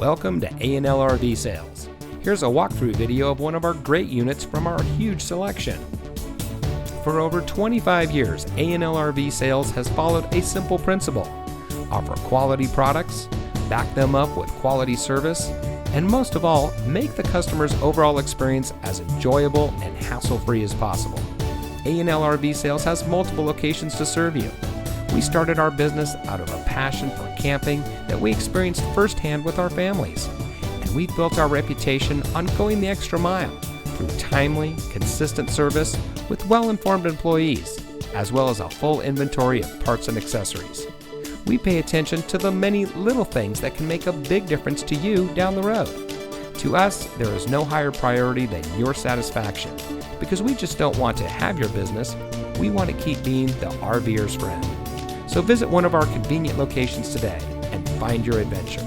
Welcome to A&L RV Sales. Here's a walkthrough video of one of our great units from our huge selection. For over 25 years, A&L RV Sales has followed a simple principle: offer quality products, back them up with quality service, and most of all, make the customer's overall experience as enjoyable and hassle-free as possible. A&L RV Sales has multiple locations to serve you. We started our business out of a passion for camping that we experienced firsthand with our families, and we've built our reputation on going the extra mile through timely, consistent service with well-informed employees, as well as a full inventory of parts and accessories. We pay attention to the many little things that can make a big difference to you down the road. To us, there is no higher priority than your satisfaction, because we just don't want to have your business, we want to keep being the RVer's friend. So visit one of our convenient locations today and find your adventure.